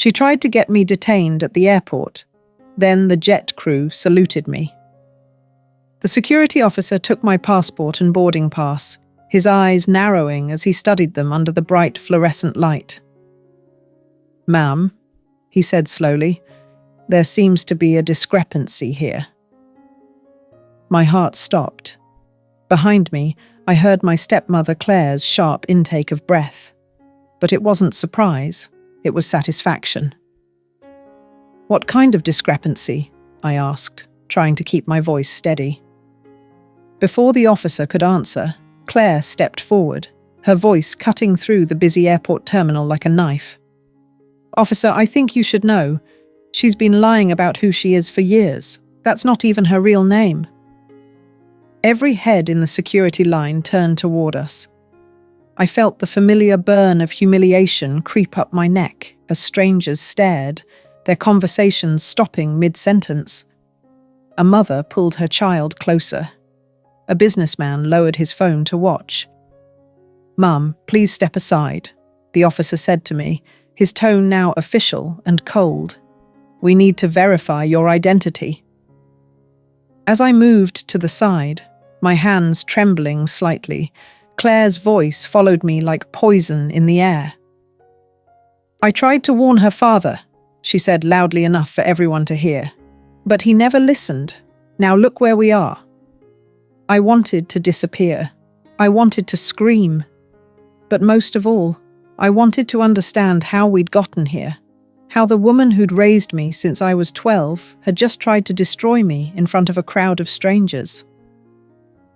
She tried to get me detained at the airport. Then the jet crew saluted me. The security officer took my passport and boarding pass, his eyes narrowing as he studied them under the bright fluorescent light. "Ma'am," he said slowly, "there seems to be a discrepancy here." My heart stopped. Behind me, I heard my stepmother Claire's sharp intake of breath. But it wasn't surprise, it was satisfaction. "What kind of discrepancy?" I asked, trying to keep my voice steady. Before the officer could answer, Claire stepped forward, her voice cutting through the busy airport terminal like a knife. "Officer, I think you should know. She's been lying about who she is for years. That's not even her real name." Every head in the security line turned toward us. I felt the familiar burn of humiliation creep up my neck as strangers stared, their conversations stopping mid-sentence. A mother pulled her child closer. A businessman lowered his phone to watch. "Mum, please step aside," the officer said to me, his tone now official and cold. "We need to verify your identity." As I moved to the side, my hands trembling slightly, Claire's voice followed me like poison in the air. "I tried to warn her father," she said loudly enough for everyone to hear. "But he never listened. Now look where we are." I wanted to disappear. I wanted to scream. But most of all, I wanted to understand how we'd gotten here. How the woman who'd raised me since I was 12 had just tried to destroy me in front of a crowd of strangers.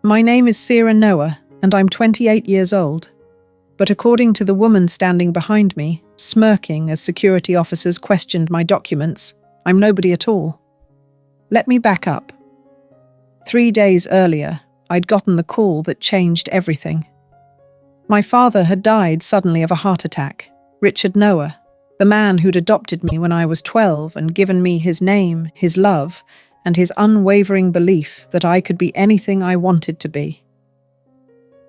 "My name is Sarah Noah, and I'm 28 years old. But according to the woman standing behind me, smirking as security officers questioned my documents, I'm nobody at all." Let me back up. 3 days earlier, I'd gotten the call that changed everything. My father had died suddenly of a heart attack. Richard Noah, the man who'd adopted me when I was 12 and given me his name, his love, and his unwavering belief that I could be anything I wanted to be.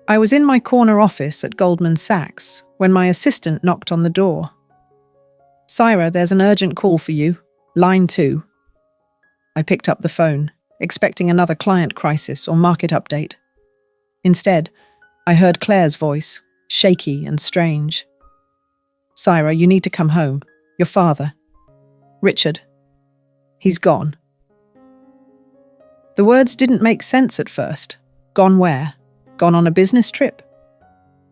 I was in my corner office at Goldman Sachs when my assistant knocked on the door. "Syra, there's an urgent call for you. Line 2. I picked up the phone, expecting another client crisis or market update. Instead, I heard Claire's voice, shaky and strange. "Syra, you need to come home. Your father. Richard. He's gone." The words didn't make sense at first. Gone where? Gone on a business trip?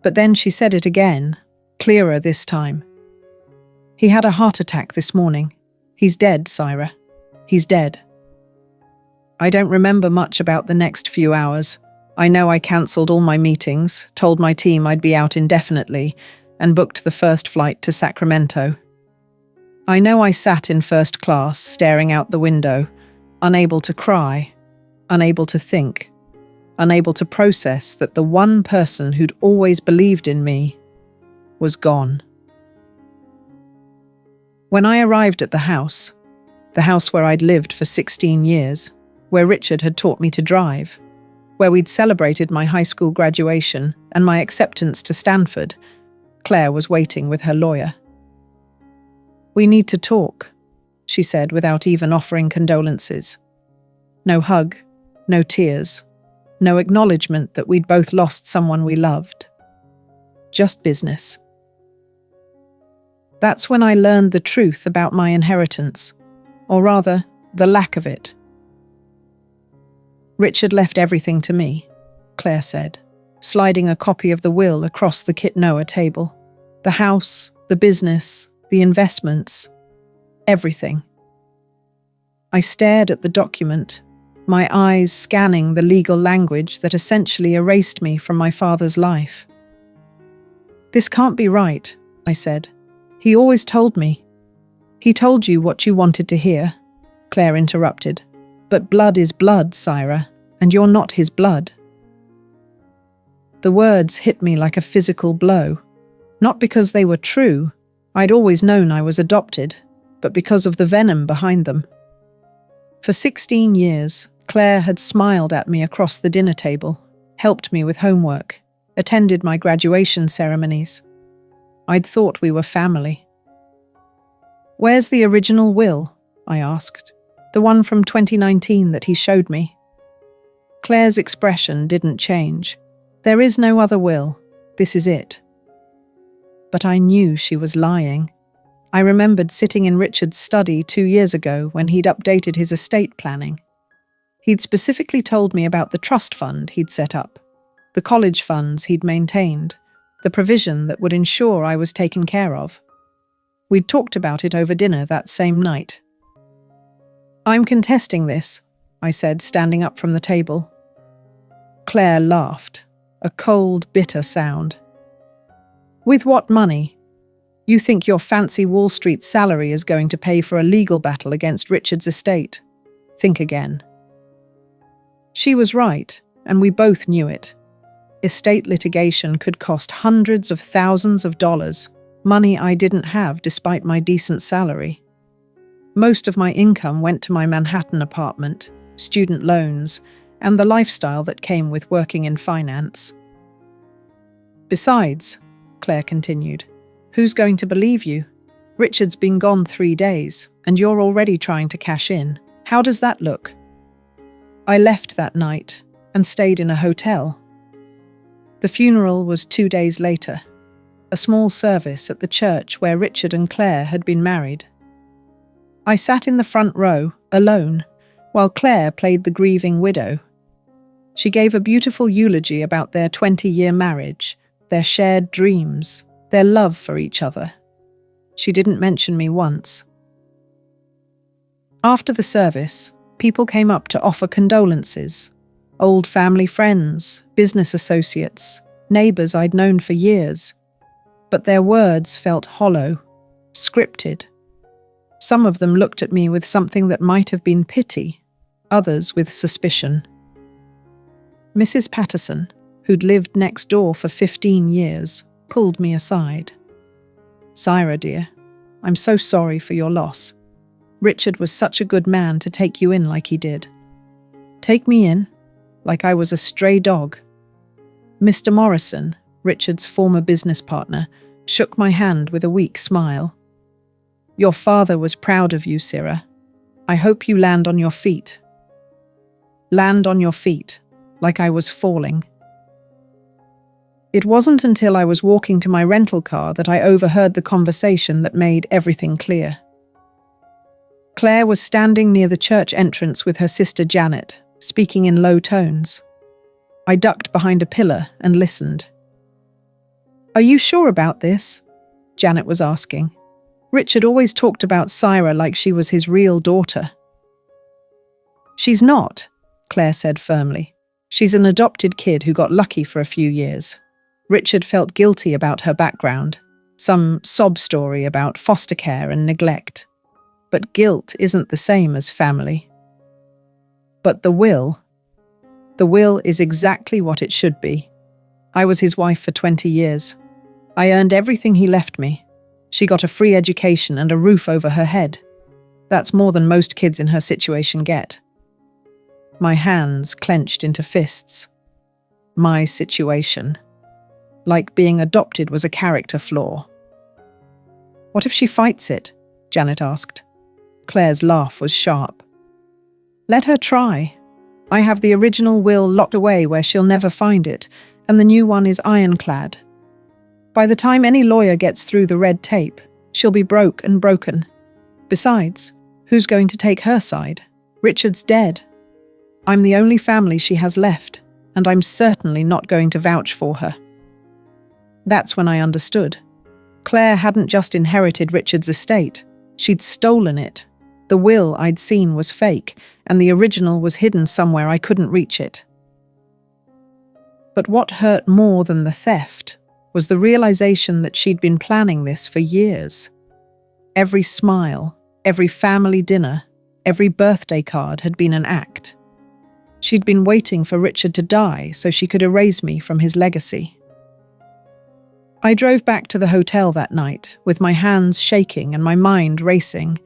But then she said it again, clearer this time. "He had a heart attack this morning. He's dead, Syra. He's dead." I don't remember much about the next few hours. I know I cancelled all my meetings, told my team I'd be out indefinitely, and booked the first flight to Sacramento. I know I sat in first class, staring out the window, unable to cry, unable to think, unable to process that the one person who'd always believed in me was gone. When I arrived at the house where I'd lived for 16 years, where Richard had taught me to drive, where we'd celebrated my high school graduation and my acceptance to Stanford, Claire was waiting with her lawyer. "We need to talk," she said without even offering condolences. No hug, no tears, no acknowledgement that we'd both lost someone we loved. Just business. That's when I learned the truth about my inheritance, or rather, the lack of it. "Richard left everything to me," Claire said, sliding a copy of the will across the Kit Noah table. "The house, the business, the investments, everything." I stared at the document, my eyes scanning the legal language that essentially erased me from my father's life. "This can't be right," I said. "He always told me." "He told you what you wanted to hear," Claire interrupted. "But blood is blood, Syra, and you're not his blood." The words hit me like a physical blow, not because they were true. I'd always known I was adopted, but because of the venom behind them. For 16 years, Claire had smiled at me across the dinner table, helped me with homework, attended my graduation ceremonies. I'd thought we were family. "Where's the original will?" I asked. "The one from 2019 that he showed me." Claire's expression didn't change. "There is no other will. This is it." But I knew she was lying. I remembered sitting in Richard's study 2 years ago when he'd updated his estate planning. He'd specifically told me about the trust fund he'd set up, the college funds he'd maintained, the provision that would ensure I was taken care of. We'd talked about it over dinner that same night. "I'm contesting this," I said, standing up from the table. Claire laughed, a cold, bitter sound. "With what money? You think your fancy Wall Street salary is going to pay for a legal battle against Richard's estate? Think again." She was right, and we both knew it. Estate litigation could cost hundreds of thousands of dollars, money I didn't have despite my decent salary. Most of my income went to my Manhattan apartment, student loans, and the lifestyle that came with working in finance. "Besides," Claire continued, "who's going to believe you? Richard's been gone 3 days, and you're already trying to cash in. How does that look?" I left that night and stayed in a hotel. The funeral was 2 days later, a small service at the church where Richard and Claire had been married. I sat in the front row, alone, while Claire played the grieving widow. She gave a beautiful eulogy about their 20-year marriage, their shared dreams, their love for each other. She didn't mention me once. After the service, people came up to offer condolences. Old family friends, business associates, neighbours I'd known for years. But their words felt hollow, scripted. Some of them looked at me with something that might have been pity, others with suspicion. Mrs. Patterson, who'd lived next door for 15 years, pulled me aside. "Syra, dear, I'm so sorry for your loss. Richard was such a good man to take you in like he did. Take me in, like I was a stray dog." Mr. Morrison, Richard's former business partner, shook my hand with a weak smile. "Your father was proud of you, Syra. I hope you land on your feet." Land on your feet, like I was falling. It wasn't until I was walking to my rental car that I overheard the conversation that made everything clear. Claire was standing near the church entrance with her sister Janet, speaking in low tones. I ducked behind a pillar and listened. "Are you sure about this?" Janet was asking. "Richard always talked about Syra like she was his real daughter." "She's not," Claire said firmly. "She's an adopted kid who got lucky for a few years. Richard felt guilty about her background, some sob story about foster care and neglect. But guilt isn't the same as family. But the will is exactly what it should be. I was his wife for 20 years. I earned everything he left me. She got a free education and a roof over her head. That's more than most kids in her situation get." My hands clenched into fists. My situation. Like being adopted was a character flaw. "What if she fights it?" Janet asked. Claire's laugh was sharp. "Let her try. I have the original will locked away where she'll never find it, and the new one is ironclad. By the time any lawyer gets through the red tape, she'll be broke and broken. Besides, who's going to take her side? Richard's dead. I'm the only family she has left, and I'm certainly not going to vouch for her." That's when I understood. Claire hadn't just inherited Richard's estate. She'd stolen it. The will I'd seen was fake, and the original was hidden somewhere I couldn't reach it. But what hurt more than the theft was the realization that she'd been planning this for years. Every smile, every family dinner, every birthday card had been an act. She'd been waiting for Richard to die so she could erase me from his legacy. I drove back to the hotel that night, with my hands shaking and my mind racing.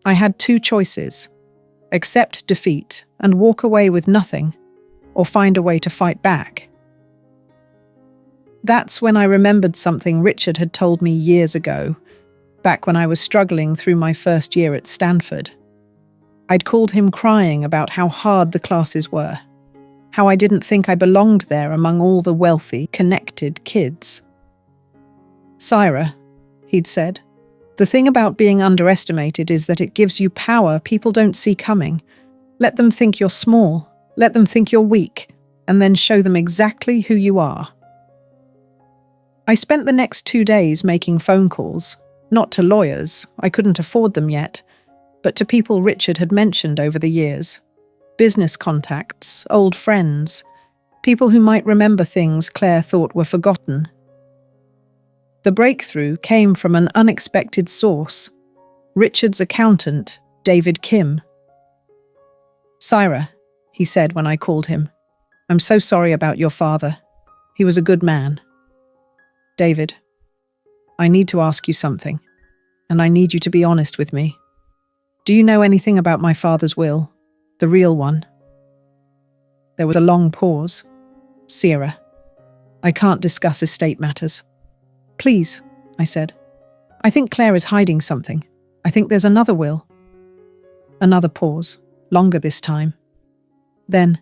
I had 2 choices: accept defeat and walk away with nothing, or find a way to fight back. That's when I remembered something Richard had told me years ago. back when I was struggling through my first year at Stanford. I'd called him crying about how hard the classes were, how I didn't think I belonged there among all the wealthy, connected kids. "Syra," he'd said, "the thing about being underestimated is that it gives you power people don't see coming. Let them think you're small, let them think you're weak, and then show them exactly who you are." I spent the next 2 days making phone calls, not to lawyers, I couldn't afford them yet, but to people Richard had mentioned over the years. Business contacts, old friends, people who might remember things Claire thought were forgotten. The breakthrough came from an unexpected source, Richard's accountant, David Kim. "Syra," he said when I called him, "I'm so sorry about your father. He was a good man." "David, I need to ask you something, and I need you to be honest with me. Do you know anything about my father's will, the real one?" There was a long pause. "Syra, I can't discuss estate matters." "Please," I said. "I think Claire is hiding something. I think there's another will." Another pause, longer this time. Then,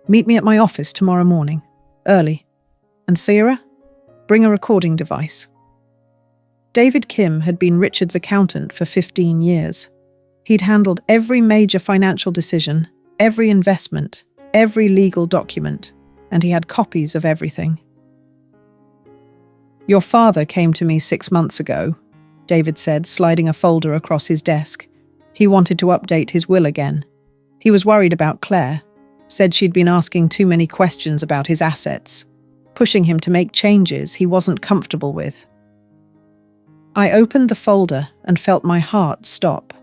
"Meet me at my office tomorrow morning, early. And Syra, bring a recording device." David Kim had been Richard's accountant for 15 years. He'd handled every major financial decision, every investment, every legal document, and he had copies of everything. "Your father came to me 6 months ago," David said, sliding a folder across his desk. "He wanted to update his will again. He was worried about Claire, said she'd been asking too many questions about his assets, pushing him to make changes he wasn't comfortable with." I opened the folder and felt my heart stop.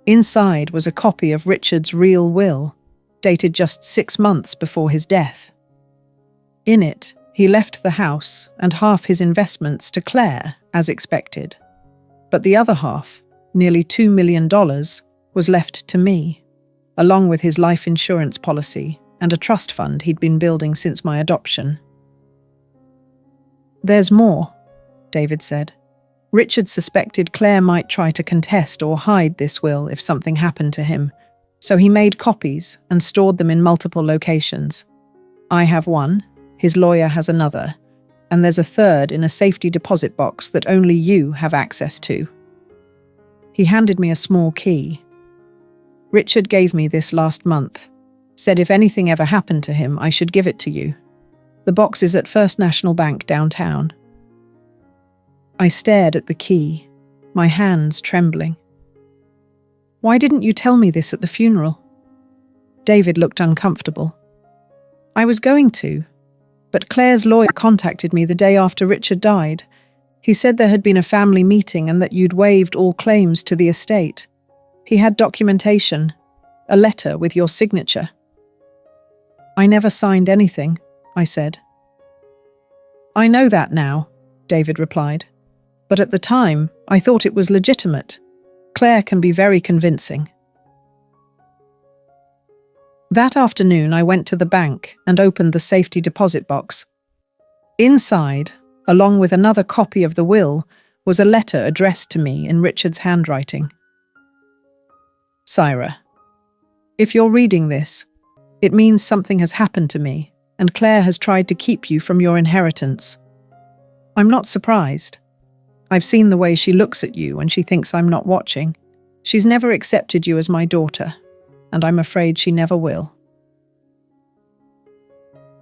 Inside was a copy of Richard's real will, dated just 6 months before his death. In it, he left the house and half his investments to Claire, as expected. But the other half, nearly $2 million, was left to me, along with his life insurance policy and a trust fund he'd been building since my adoption. "There's more," David said. "Richard suspected Claire might try to contest or hide this will if something happened to him, so he made copies and stored them in multiple locations. I have one, his lawyer has another, and there's a third in a safety deposit box that only you have access to." He handed me a small key. "Richard gave me this last month, said if anything ever happened to him, I should give it to you. The box is at First National Bank downtown." I stared at the key, my hands trembling. "Why didn't you tell me this at the funeral?" David looked uncomfortable. "I was going to, but Claire's lawyer contacted me the day after Richard died. He said there had been a family meeting and that you'd waived all claims to the estate. He had documentation, a letter with your signature." "I never signed anything," I said. "I know that now," David replied. "But at the time, I thought it was legitimate. Claire can be very convincing." That afternoon, I went to the bank and opened the safety deposit box. Inside, along with another copy of the will, was a letter addressed to me in Richard's handwriting. "Syra, if you're reading this, it means something has happened to me, and Claire has tried to keep you from your inheritance. I'm not surprised. I've seen the way she looks at you when she thinks I'm not watching. She's never accepted you as my daughter, and I'm afraid she never will.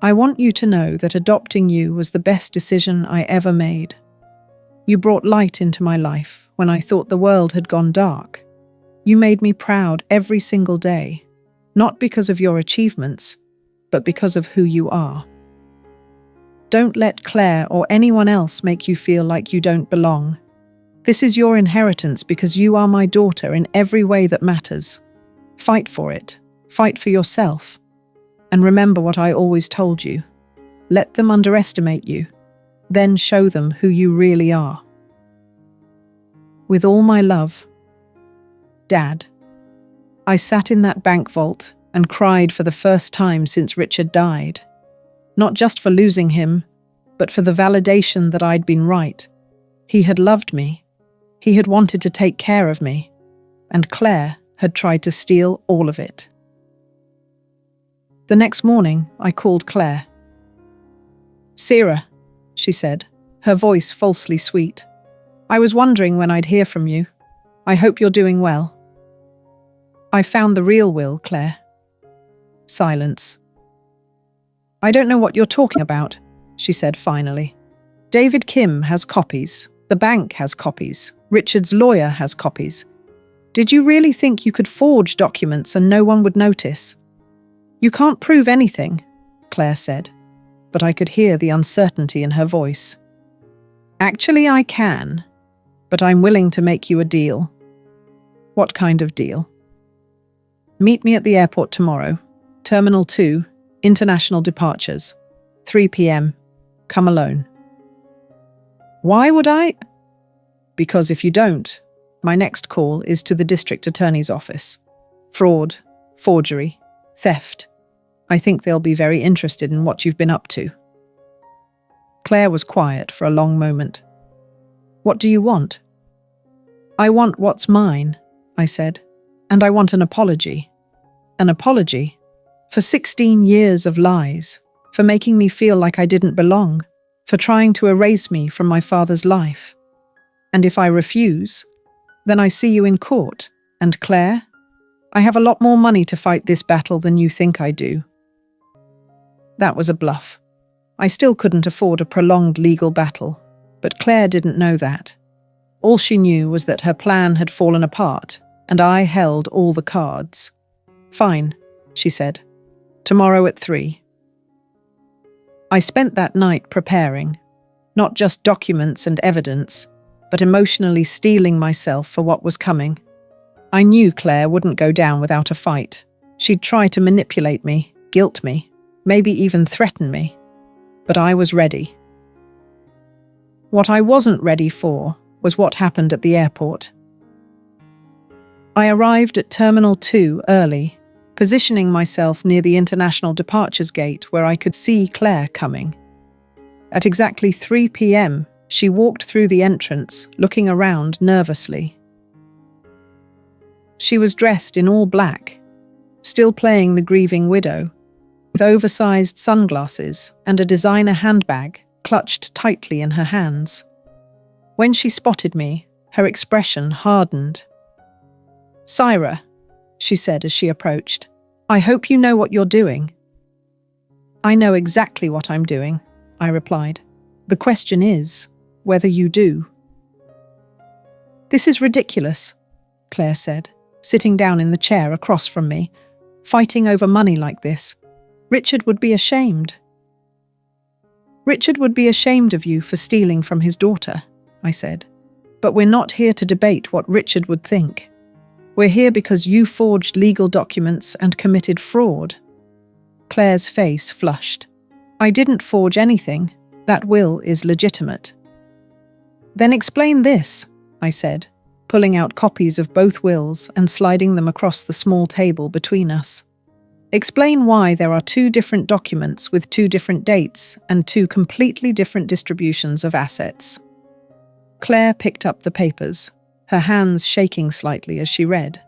I want you to know that adopting you was the best decision I ever made. You brought light into my life when I thought the world had gone dark. You made me proud every single day, not because of your achievements, but because of who you are. Don't let Claire or anyone else make you feel like you don't belong. This is your inheritance because you are my daughter in every way that matters. Fight for it. Fight for yourself. And remember what I always told you. Let them underestimate you. Then show them who you really are. With all my love, Dad." I sat in that bank vault and cried for the first time since Richard died. Not just for losing him, but for the validation that I'd been right. He had loved me. He had wanted to take care of me, and Claire had tried to steal all of it. The next morning, I called Claire. "Sarah," she said, her voice falsely sweet. "I was wondering when I'd hear from you. I hope you're doing well." "I found the real will, Claire." Silence. "I don't know what you're talking about," she said finally. "David Kim has copies. The bank has copies. Richard's lawyer has copies. Did you really think you could forge documents and no one would notice?" "You can't prove anything," Claire said, but I could hear the uncertainty in her voice. "Actually, I can, but I'm willing to make you a deal." "What kind of deal?" "Meet me at the airport tomorrow. Terminal 2, international departures. 3 p.m. Come alone." "Why would I?" "Because if you don't, my next call is to the district attorney's office. Fraud, forgery, theft. I think they'll be very interested in what you've been up to." Claire was quiet for a long moment. "What do you want?" "I want what's mine," I said, "and I want an apology. An apology for 16 years of lies, for making me feel like I didn't belong, for trying to erase me from my father's life. And if I refuse, then I see you in court, and Claire, I have a lot more money to fight this battle than you think I do." That was a bluff. I still couldn't afford a prolonged legal battle, but Claire didn't know that. All she knew was that her plan had fallen apart, and I held all the cards. "Fine," she said. "Tomorrow at 3. I spent that night preparing, not just documents and evidence, but emotionally steeling myself for what was coming. I knew Claire wouldn't go down without a fight. She'd try to manipulate me, guilt me, maybe even threaten me. But I was ready. What I wasn't ready for was what happened at the airport. I arrived at Terminal 2 early, positioning myself near the international departures gate where I could see Claire coming. At exactly 3 p.m., she walked through the entrance, looking around nervously. She was dressed in all black, still playing the grieving widow, with oversized sunglasses and a designer handbag clutched tightly in her hands. When she spotted me, her expression hardened. "Sarah," she said as she approached, "I hope you know what you're doing." "I know exactly what I'm doing," I replied. "The question is whether you do." "This is ridiculous," Claire said, sitting down in the chair across from me. "Fighting over money like this. Richard would be ashamed." "Richard would be ashamed of you for stealing from his daughter," I said. "But we're not here to debate what Richard would think. We're here because you forged legal documents and committed fraud." Claire's face flushed. "I didn't forge anything. That will is legitimate." "Then explain this," I said, pulling out copies of both wills and sliding them across the small table between us. "Explain why there are 2 different documents with 2 different dates and 2 completely different distributions of assets." Claire picked up the papers, her hands shaking slightly as she read.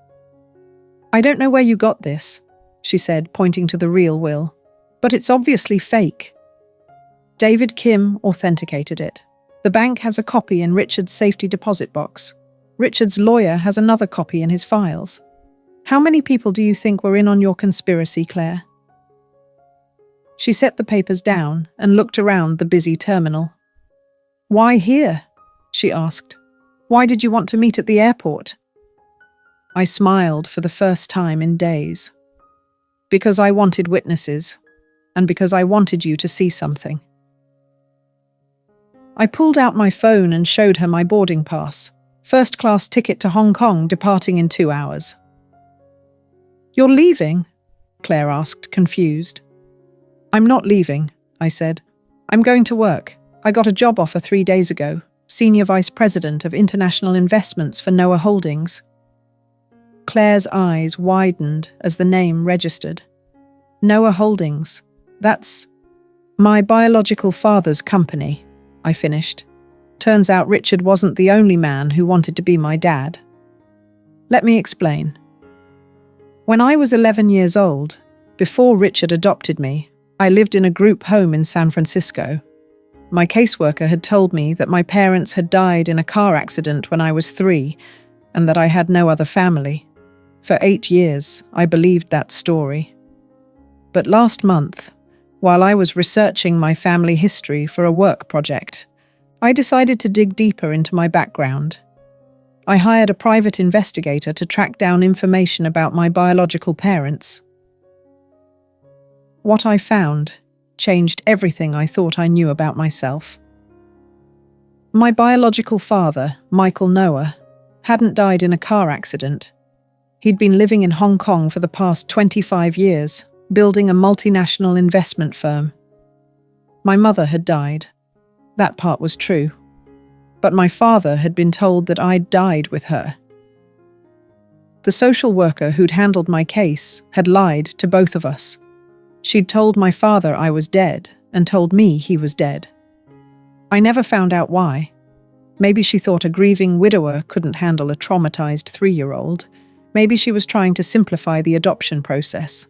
"I don't know where you got this," she said, pointing to the real will, "but it's obviously fake. David Kim authenticated it. The bank has a copy in Richard's safety deposit box. Richard's lawyer has another copy in his files. How many people do you think were in on your conspiracy, Claire?" She set the papers down and looked around the busy terminal. "Why here?" she asked. "Why did you want to meet at the airport?" I smiled for the first time in days. "Because I wanted witnesses, and because I wanted you to see something." I pulled out my phone and showed her my boarding pass. First-class ticket to Hong Kong, departing in 2 hours. "You're leaving?" Claire asked, confused. "I'm not leaving," I said. "I'm going to work. I got a job offer 3 days ago, Senior Vice President of International Investments for Noah Holdings." Claire's eyes widened as the name registered. "Noah Holdings. That's my biological father's company," I finished. Turns out Richard wasn't the only man who wanted to be my dad. Let me explain. When I was 11 years old, before Richard adopted me, I lived in a group home in San Francisco. My caseworker had told me that my parents had died in a car accident when I was 3, and that I had no other family. For 8 years, I believed that story. But last month, while I was researching my family history for a work project, I decided to dig deeper into my background. I hired a private investigator to track down information about my biological parents. What I found changed everything I thought I knew about myself. My biological father, Michael Noah, hadn't died in a car accident. He'd been living in Hong Kong for the past 25 years, building a multinational investment firm. My mother had died. That part was true. But my father had been told that I'd died with her. The social worker who'd handled my case had lied to both of us. She'd told my father I was dead and told me he was dead. I never found out why. Maybe she thought a grieving widower couldn't handle a traumatized 3-year-old. Maybe she was trying to simplify the adoption process.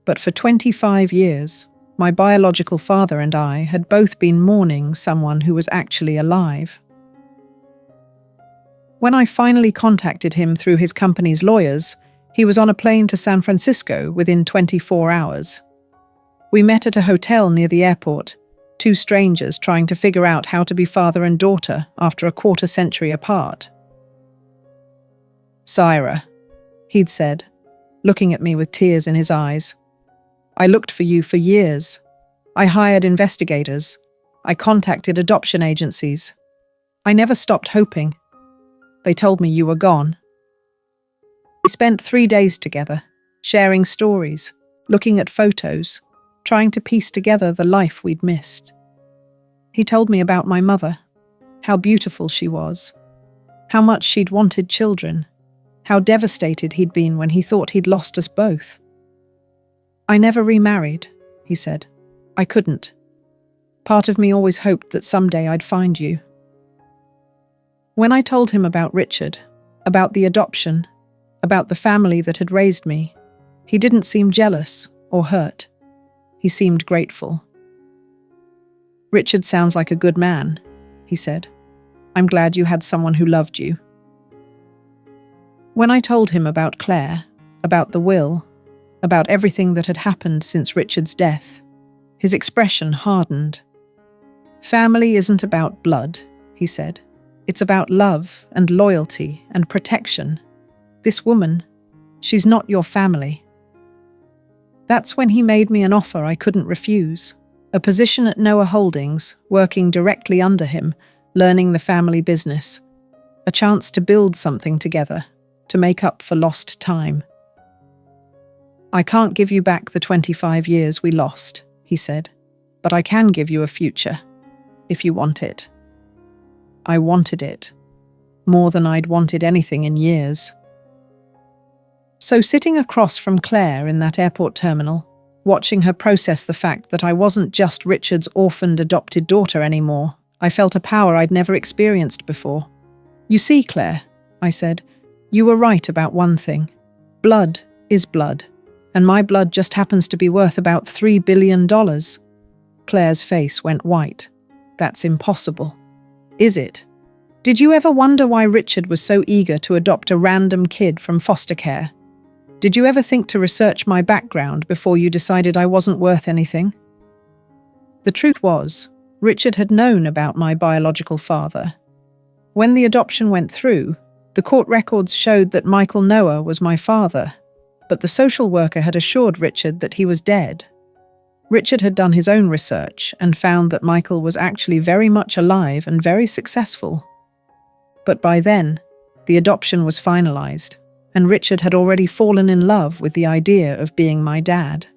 But for 25 years, my biological father and I had both been mourning someone who was actually alive. When I finally contacted him through his company's lawyers, he was on a plane to San Francisco within 24 hours. We met at a hotel near the airport, 2 strangers trying to figure out how to be father and daughter after a quarter-century apart. "Syra," he'd said, looking at me with tears in his eyes. "I looked for you for years. I hired investigators. I contacted adoption agencies. I never stopped hoping. They told me you were gone." We spent 3 days together, sharing stories, looking at photos, trying to piece together the life we'd missed. He told me about my mother, how beautiful she was, how much she'd wanted children, how devastated he'd been when he thought he'd lost us both. "I never remarried," he said. "I couldn't. Part of me always hoped that someday I'd find you." When I told him about Richard, about the adoption, about the family that had raised me, he didn't seem jealous or hurt. He seemed grateful. "Richard sounds like a good man," he said. "I'm glad you had someone who loved you." When I told him about Claire, about the will, about everything that had happened since Richard's death, his expression hardened. "Family isn't about blood," he said. "It's about love and loyalty and protection. This woman, she's not your family." That's when he made me an offer I couldn't refuse. A position at Noah Holdings, working directly under him, learning the family business. A chance to build something together, to make up for lost time. "I can't give you back the 25 years we lost," he said, "but I can give you a future, if you want it." I wanted it, more than I'd wanted anything in years. So sitting across from Claire in that airport terminal, watching her process the fact that I wasn't just Richard's orphaned adopted daughter anymore, I felt a power I'd never experienced before. "You see, Claire," I said, "you were right about one thing. Blood is blood, and my blood just happens to be worth about $3 billion. Claire's face went white. "That's impossible." "Is it? Did you ever wonder why Richard was so eager to adopt a random kid from foster care? Did you ever think to research my background before you decided I wasn't worth anything?" The truth was, Richard had known about my biological father. When the adoption went through, the court records showed that Michael Noah was my father, but the social worker had assured Richard that he was dead. Richard had done his own research and found that Michael was actually very much alive and very successful. But by then, the adoption was finalized, and Richard had already fallen in love with the idea of being my dad.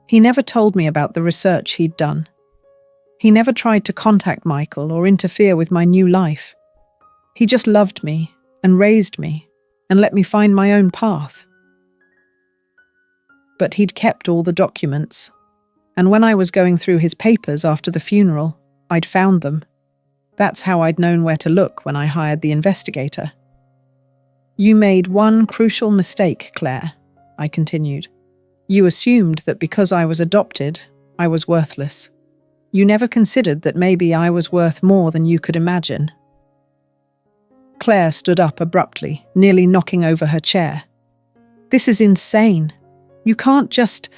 He never told me about the research he'd done. He never tried to contact Michael or interfere with my new life. He just loved me and raised me and let me find my own path. But he'd kept all the documents, and when I was going through his papers after the funeral, I'd found them. That's how I'd known where to look when I hired the investigator. You made one crucial mistake, Claire, I continued. You assumed that because I was adopted, I was worthless. You never considered that maybe I was worth more than you could imagine. Claire stood up abruptly, nearly knocking over her chair. This is insane. You can't just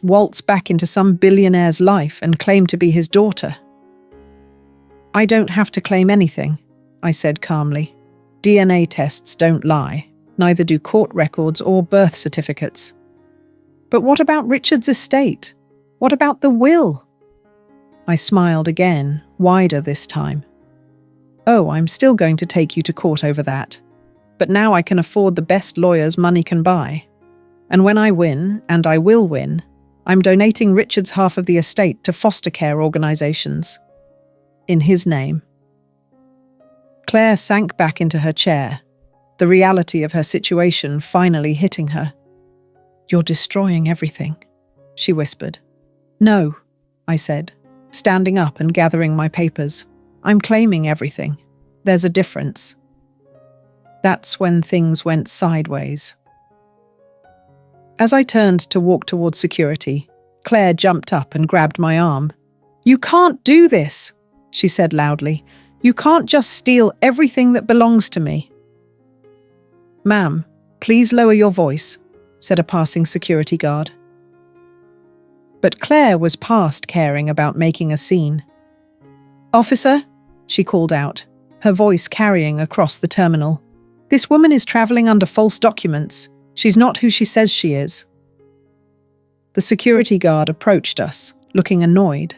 waltz back into some billionaire's life and claim to be his daughter. I don't have to claim anything, I said calmly. DNA tests don't lie, neither do court records or birth certificates. But what about Richard's estate? What about the will? I smiled again, wider this time. Oh, I'm still going to take you to court over that. But now I can afford the best lawyers money can buy. And when I win, and I will win, I'm donating Richard's half of the estate to foster care organizations. In his name. Claire sank back into her chair, the reality of her situation finally hitting her. You're destroying everything, she whispered. No, I said, standing up and gathering my papers. I'm claiming everything. There's a difference. That's when things went sideways. As I turned to walk towards security, Claire jumped up and grabbed my arm. You can't do this, she said loudly. You can't just steal everything that belongs to me. Ma'am, please lower your voice, said a passing security guard. But Claire was past caring about making a scene. Officer, she called out, her voice carrying across the terminal. This woman is traveling under false documents. She's not who she says she is. The security guard approached us, looking annoyed.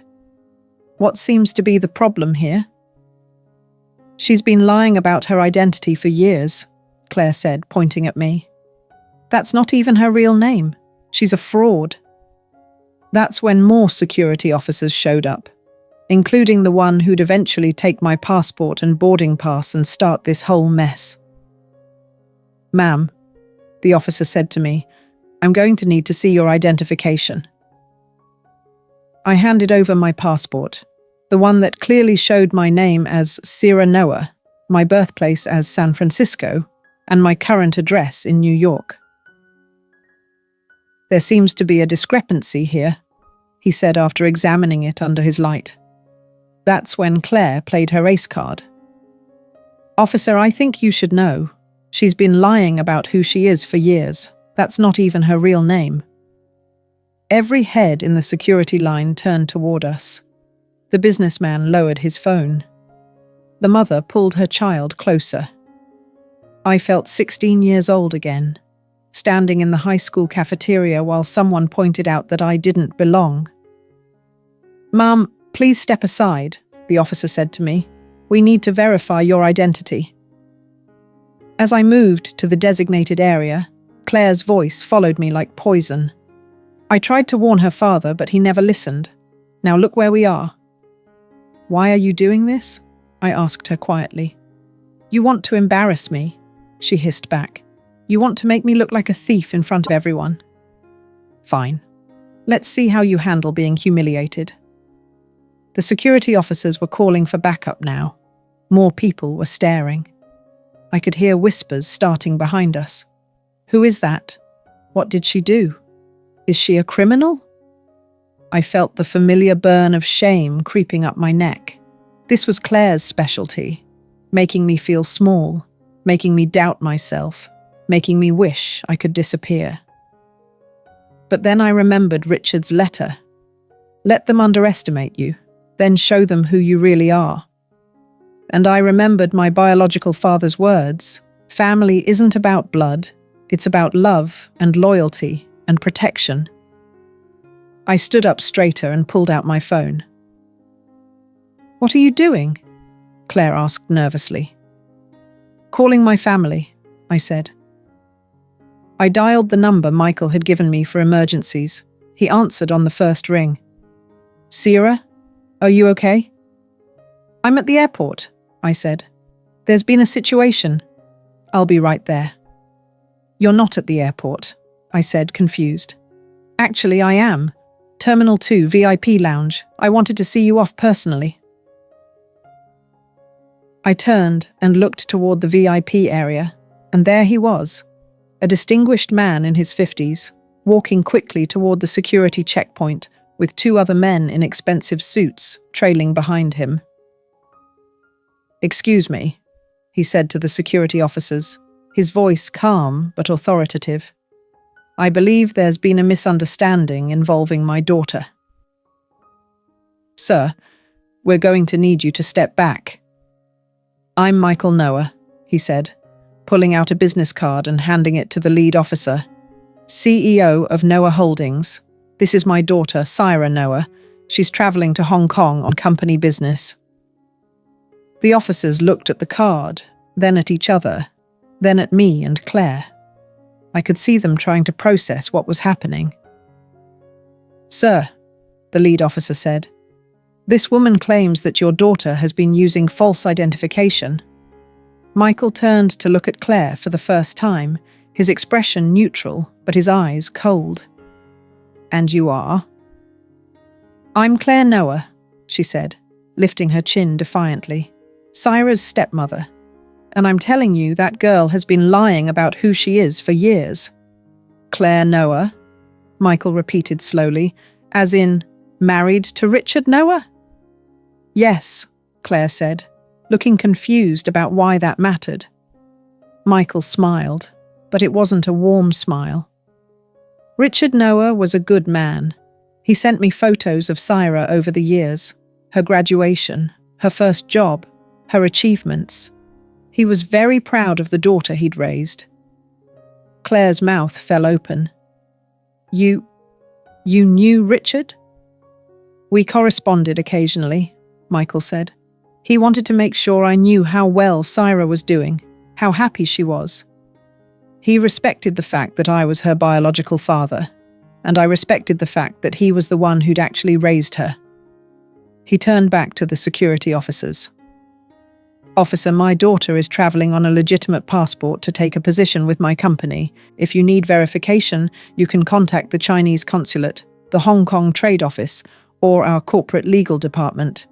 What seems to be the problem here? She's been lying about her identity for years, Claire said, pointing at me. That's not even her real name. She's a fraud. That's when more security officers showed up, including the one who'd eventually take my passport and boarding pass and start this whole mess. Ma'am, the officer said to me, I'm going to need to see your identification. I handed over my passport, the one that clearly showed my name as Sierra Noah, my birthplace as San Francisco, and my current address in New York. There seems to be a discrepancy here, he said after examining it under his light. That's when Claire played her ace card. Officer, I think you should know. She's been lying about who she is for years. That's not even her real name. Every head in the security line turned toward us. The businessman lowered his phone. The mother pulled her child closer. I felt 16 years old again, standing in the high school cafeteria while someone pointed out that I didn't belong. Ma'am, please step aside, the officer said to me. We need to verify your identity. As I moved to the designated area, Claire's voice followed me like poison. I tried to warn her father, but he never listened. Now look where we are. Why are you doing this? I asked her quietly. You want to embarrass me, she hissed back. You want to make me look like a thief in front of everyone. Fine. Let's see how you handle being humiliated. The security officers were calling for backup now. More people were staring. I could hear whispers starting behind us. Who is that? What did she do? Is she a criminal? I felt the familiar burn of shame creeping up my neck. This was Claire's specialty, making me feel small, making me doubt myself, making me wish I could disappear. But then I remembered Richard's letter. Let them underestimate you, then show them who you really are. And I remembered my biological father's words. Family isn't about blood, it's about love and loyalty and protection. I stood up straighter and pulled out my phone. What are you doing? Claire asked nervously. Calling my family, I said. I dialed the number Michael had given me for emergencies. He answered on the first ring. Sierra, are you okay? I'm at the airport, I said. There's been a situation. I'll be right there. You're not at the airport, I said, confused. Actually, I am. Terminal 2, VIP Lounge. I wanted to see you off personally. I turned and looked toward the VIP area, and there he was, a distinguished man in his 50s, walking quickly toward the security checkpoint with two other men in expensive suits trailing behind him. "Excuse me," he said to the security officers, his voice calm but authoritative. "I believe there's been a misunderstanding involving my daughter." "Sir, we're going to need you to step back." "I'm Michael Noah," he said, pulling out a business card and handing it to the lead officer. "CEO of Noah Holdings. This is my daughter, Syra Noah. She's traveling to Hong Kong on company business." The officers looked at the card, then at each other, then at me and Claire. I could see them trying to process what was happening. "Sir," the lead officer said, "this woman claims that your daughter has been using false identification." Michael turned to look at Claire for the first time, his expression neutral, but his eyes cold. "And you are?" "I'm Claire Noah," she said, lifting her chin defiantly. "Syra's stepmother. And I'm telling you that girl has been lying about who she is for years." "Claire Noah?" Michael repeated slowly, "as in, married to Richard Noah?" "Yes," Claire said, looking confused about why that mattered. Michael smiled, but it wasn't a warm smile. "Richard Noah was a good man. He sent me photos of Syra over the years, her graduation, her first job, her achievements. He was very proud of the daughter he'd raised." Claire's mouth fell open. You knew Richard?" "We corresponded occasionally," Michael said. "He wanted to make sure I knew how well Syra was doing, how happy she was. He respected the fact that I was her biological father, and I respected the fact that he was the one who'd actually raised her." He turned back to the security officers. "Officer, my daughter is traveling on a legitimate passport to take a position with my company. If you need verification, you can contact the Chinese consulate, the Hong Kong Trade Office, or our corporate legal department."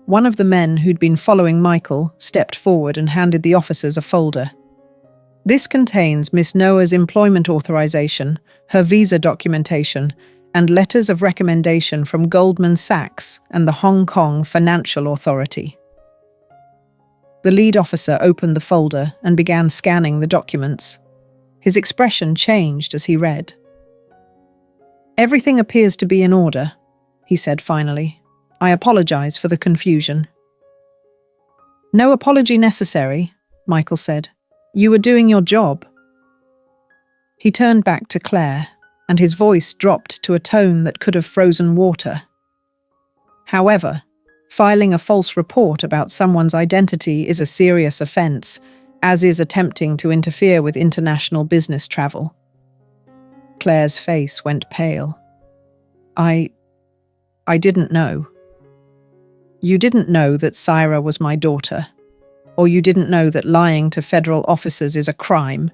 One of the men who'd been following Michael stepped forward and handed the officers a folder. "This contains Miss Noah's employment authorization, her visa documentation, and letters of recommendation from Goldman Sachs and the Hong Kong Financial Authority." The lead officer opened the folder and began scanning the documents. His expression changed as he read. "Everything appears to be in order," he said finally. "I apologize for the confusion." "No apology necessary," Michael said. "You were doing your job." He turned back to Claire, and his voice dropped to a tone that could have frozen water. "However, filing a false report about someone's identity is a serious offense, as is attempting to interfere with international business travel." Claire's face went pale. I didn't know." "You didn't know that Syra was my daughter? Or you didn't know that lying to federal officers is a crime?"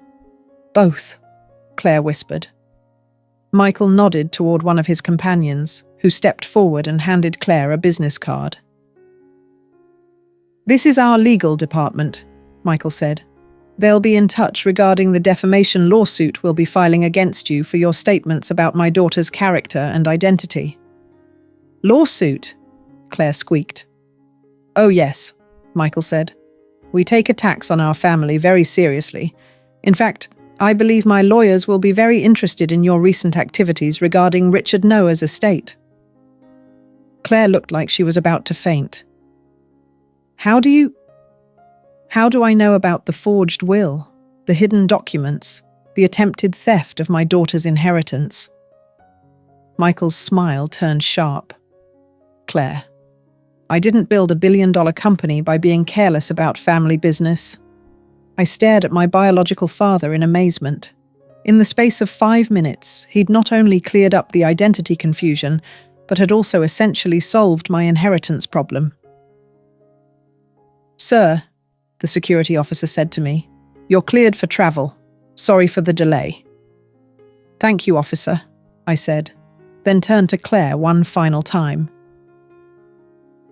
"Both," Claire whispered. Michael nodded toward one of his companions, who stepped forward and handed Claire a business card. "This is our legal department," Michael said. "They'll be in touch regarding the defamation lawsuit we'll be filing against you for your statements about my daughter's character and identity." "Lawsuit?" Claire squeaked. "Oh yes," Michael said. "We take attacks on our family very seriously. In fact, I believe my lawyers will be very interested in your recent activities regarding Richard Noah's estate." Claire looked like she was about to faint. How do I know about the forged will, the hidden documents, the attempted theft of my daughter's inheritance?" Michael's smile turned sharp. "Claire, I didn't build $1 billion company by being careless about family business." I stared at my biological father in amazement. In the space of 5 minutes, he'd not only cleared up the identity confusion, but had also essentially solved my inheritance problem. "Sir," the security officer said to me, "you're cleared for travel. Sorry for the delay." "Thank you, officer," I said. then turned to Claire one final time.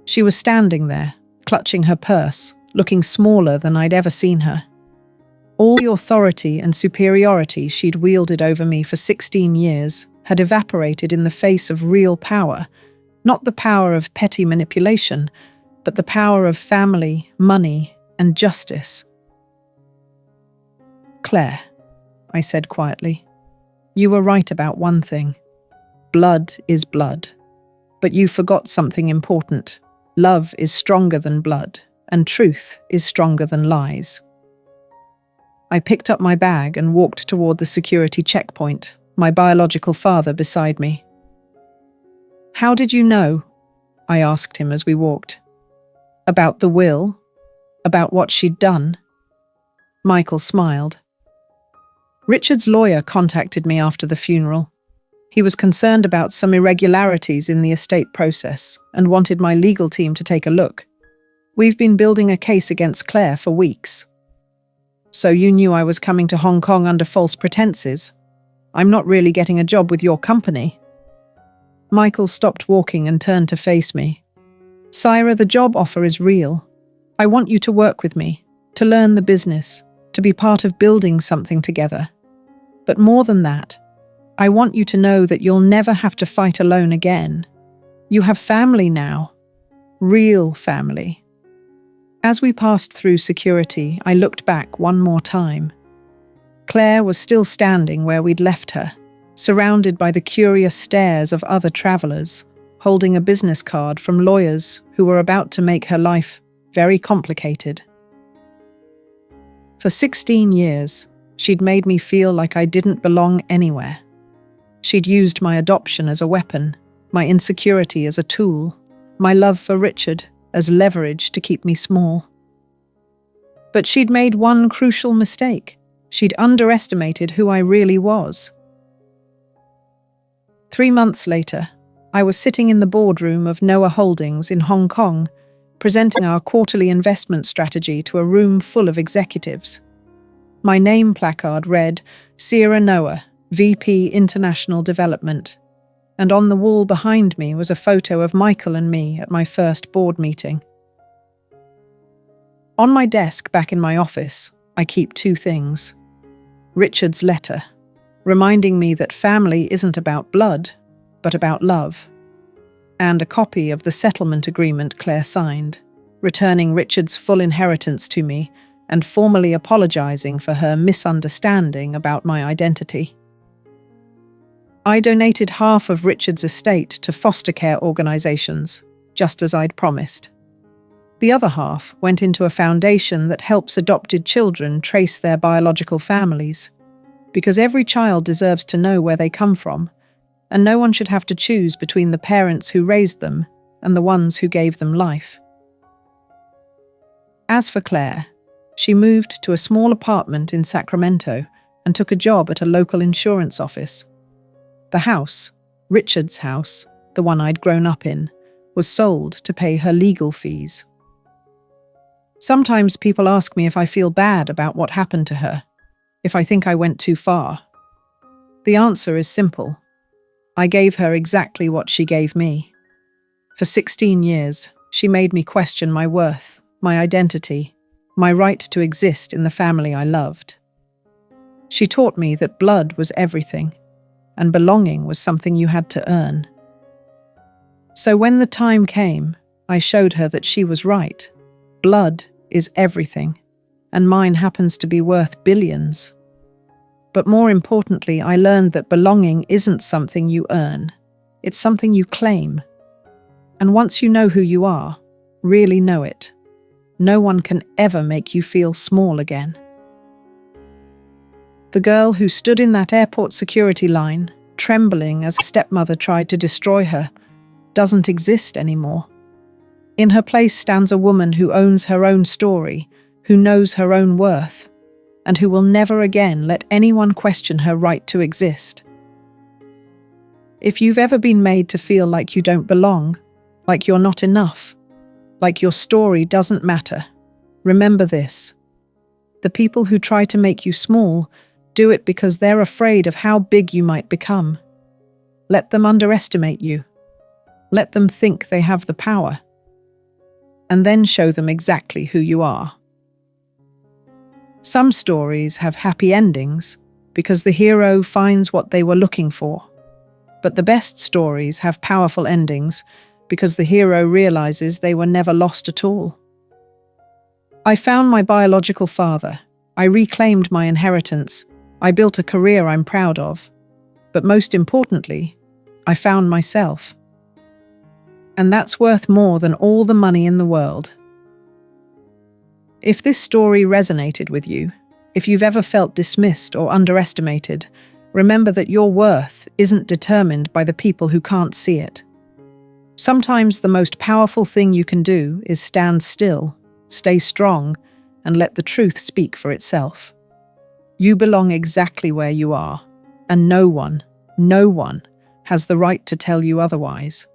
She was standing there, clutching her purse, looking smaller than I'd ever seen her. All the authority and superiority she'd wielded over me for 16 years had evaporated in the face of real power, not the power of petty manipulation, but the power of family, money, and justice. "Claire," I said quietly, "you were right about one thing. Blood is blood. But you forgot something important. Love is stronger than blood, and truth is stronger than lies." I picked up my bag and walked toward the security checkpoint, my biological father beside me. "How did you know?" I asked him as we walked. "About the will? About what she'd done?" Michael smiled. "Richard's lawyer contacted me after the funeral. He was concerned about some irregularities in the estate process and wanted my legal team to take a look. We've been building a case against Claire for weeks." "So you knew I was coming to Hong Kong under false pretenses? I'm not really getting a job with your company." Michael stopped walking and turned to face me. "Syra, the job offer is real. I want you to work with me, to learn the business, to be part of building something together. But more than that, I want you to know that you'll never have to fight alone again. You have family now. Real family." As we passed through security, I looked back one more time. Claire was still standing where we'd left her, surrounded by the curious stares of other travelers, holding a business card from lawyers who were about to make her life very complicated. For 16 years, she'd made me feel like I didn't belong anywhere. She'd used my adoption as a weapon, my insecurity as a tool, my love for Richard as leverage to keep me small. But she'd made one crucial mistake. She'd underestimated who I really was. 3 months later, I was sitting in the boardroom of Noah Holdings in Hong Kong, presenting our quarterly investment strategy to a room full of executives. My name placard read, "Syra Noah, VP International Development," and on the wall behind me was a photo of Michael and me at my first board meeting. On my desk back in my office, I keep 2 things. Richard's letter, reminding me that family isn't about blood, but about love, and a copy of the settlement agreement Claire signed, returning Richard's full inheritance to me and formally apologizing for her misunderstanding about my identity. I donated half of Richard's estate to foster care organizations, just as I'd promised. The other half went into a foundation that helps adopted children trace their biological families, because every child deserves to know where they come from, and no one should have to choose between the parents who raised them and the ones who gave them life. As for Claire, she moved to a small apartment in Sacramento and took a job at a local insurance office. The house, Richard's house, the one I'd grown up in, was sold to pay her legal fees. Sometimes people ask me if I feel bad about what happened to her, if I think I went too far. The answer is simple. I gave her exactly what she gave me. For 16 years, she made me question my worth, my identity, my right to exist in the family I loved. She taught me that blood was everything, and belonging was something you had to earn. So when the time came, I showed her that she was right. Blood is everything, and mine happens to be worth billions. But more importantly, I learned that belonging isn't something you earn. It's something you claim. And once you know who you are, really know it, no one can ever make you feel small again. The girl who stood in that airport security line, trembling as a stepmother tried to destroy her, doesn't exist anymore. In her place stands a woman who owns her own story, who knows her own worth, and who will never again let anyone question her right to exist. If you've ever been made to feel like you don't belong, like you're not enough, like your story doesn't matter, remember this. The people who try to make you small do it because they're afraid of how big you might become. Let them underestimate you. Let them think they have the power. And then show them exactly who you are. Some stories have happy endings because the hero finds what they were looking for. But the best stories have powerful endings because the hero realizes they were never lost at all. I found my biological father. I reclaimed my inheritance. I built a career I'm proud of. But most importantly, I found myself. And that's worth more than all the money in the world. If this story resonated with you, if you've ever felt dismissed or underestimated, remember that your worth isn't determined by the people who can't see it. Sometimes the most powerful thing you can do is stand still, stay strong, and let the truth speak for itself. You belong exactly where you are, and no one has the right to tell you otherwise.